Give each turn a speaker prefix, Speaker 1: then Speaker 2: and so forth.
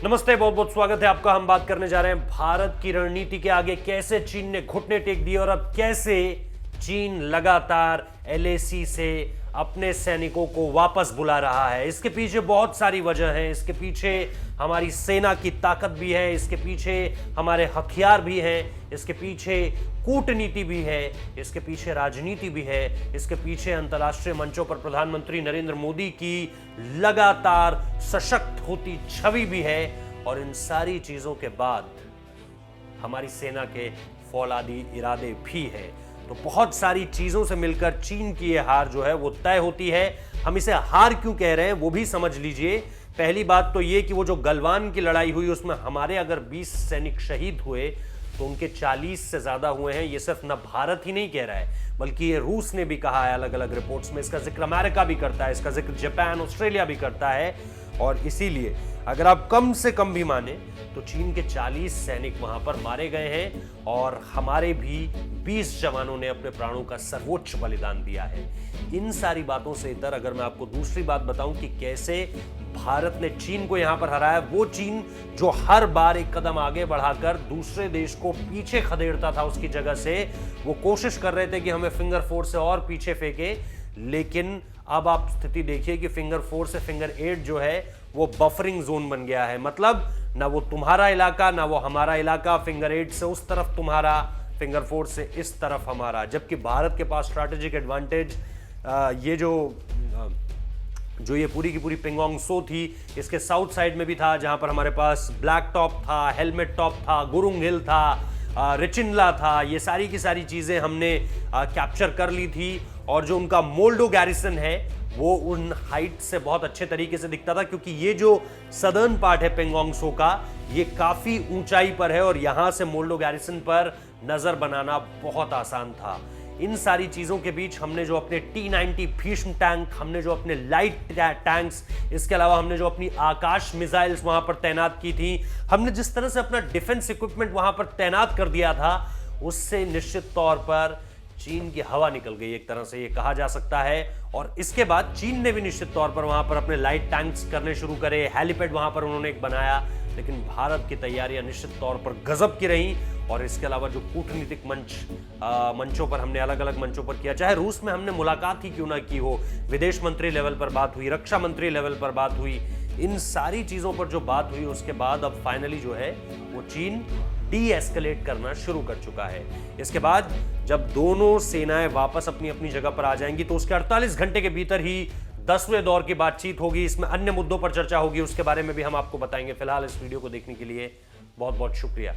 Speaker 1: नमस्ते, बहुत बहुत स्वागत है आपका। हम बात करने जा रहे हैं भारत की रणनीति के आगे कैसे चीन ने घुटने टेक दिए और अब कैसे चीन लगातार एलएसी से अपने सैनिकों को वापस बुला रहा है। इसके पीछे बहुत सारी वजह है। इसके पीछे हमारी सेना की ताकत भी है, इसके पीछे हमारे हथियार भी हैं, इसके पीछे कूटनीति भी है, इसके पीछे राजनीति भी है, इसके पीछे अंतर्राष्ट्रीय मंचों पर प्रधानमंत्री नरेंद्र मोदी की लगातार सशक्त होती छवि भी है। और इन सारी चीजों के बाद हमारी सेना के फौलादी इरादे भी है। तो बहुत सारी चीजों से मिलकर चीन की यह हार जो है वो तय होती है। हम इसे हार क्यों कह रहे हैं वो भी समझ लीजिए। पहली बात तो ये कि वो जो गलवान की लड़ाई हुई उसमें हमारे अगर 20 सैनिक शहीद हुए तो उनके 40 से ज्यादा हुए हैं। ये सिर्फ ना भारत ही नहीं कह रहा है बल्कि ये रूस ने भी कहा है अलग अलग रिपोर्ट्स में। इसका जिक्र अमेरिका भी करता है, इसका जिक्र जापान, ऑस्ट्रेलिया भी करता है। और इसीलिए अगर आप कम से कम भी माने तो चीन के 40 सैनिक वहां पर मारे गए हैं और हमारे भी 20 जवानों ने अपने प्राणों का सर्वोच्च बलिदान दिया है। इन सारी बातों से इतर अगर मैं आपको दूसरी बात बताऊं कि कैसे भारत ने चीन को यहां पर हराया, वो चीन जो हर बार एक कदम आगे बढ़ाकर दूसरे देश को पीछे खदेड़ता था उसकी जगह से, वो कोशिश कर रहे थे कि हमें फिंगर 4 से और पीछे फेंके। लेकिन अब आप स्थिति देखिए कि फिंगर 4 से फिंगर 8 जो है वो बफरिंग जोन बन गया है। मतलब ना वो तुम्हारा इलाका ना वो हमारा इलाका। फिंगर 8 से उस तरफ तुम्हारा, फिंगर 4 से इस तरफ हमारा। जबकि भारत के पास स्ट्रैटेजिक एडवांटेज ये जो ये पूरी की पूरी पेंगोंग सो थी, इसके साउथ साइड में भी था जहां पर हमारे पास ब्लैक टॉप था, हेलमेट टॉप था, गुरुंग हिल था, रिचिनला था। ये सारी की सारी चीजें हमने कैप्चर कर ली थी। और जो उनका मोल्डो गैरिसन है वो उन हाइट से बहुत अच्छे तरीके से दिखता था, क्योंकि ये जो सदर्न पार्ट है पेंगोंग सो का ये काफी ऊंचाई पर है और यहां से मोल्डो गैरिसन पर नजर बनाना बहुत आसान था। इन सारी चीजों के बीच हमने जो अपने T-90 भीष्म टैंक, हमने जो अपने लाइट टैंक्स, इसके अलावा हमने जो अपनी आकाश मिसाइल्स वहां पर तैनात की थी, हमने जिस तरह से अपना डिफेंस इक्विपमेंट वहां पर तैनात कर दिया था, उससे निश्चित तौर पर चीन की हवा निकल गई, एक तरह से ये कहा जा सकता है। और इसके बाद चीन ने भी निश्चित तौर पर वहां पर अपने लाइट टैंक्स करने शुरू करे, हेलीपैड वहां पर उन्होंने एक बनाया। लेकिन भारत की तैयारियां निश्चित तौर पर गजब की रही। और इसके अलावा जो कूटनीतिक मंचों पर हमने अलग अलग मंचों पर किया, चाहे रूस में हमने मुलाकात ही क्यों ना की हो, विदेश मंत्री लेवल पर बात हुई, रक्षा मंत्री लेवल पर बात हुई, इन सारी चीजों पर जो बात हुई उसके बाद अब फाइनली जो है वो चीन डी एस्केलेट करना शुरू कर चुका है। इसके बाद जब दोनों सेनाएं वापस अपनी अपनी जगह पर आ जाएंगी तो उसके 48 घंटे के भीतर ही 10वें दौर की बातचीत होगी। इसमें अन्य मुद्दों पर चर्चा होगी, उसके बारे में भी हम आपको बताएंगे। फिलहाल इस वीडियो को देखने के लिए बहुत बहुत शुक्रिया।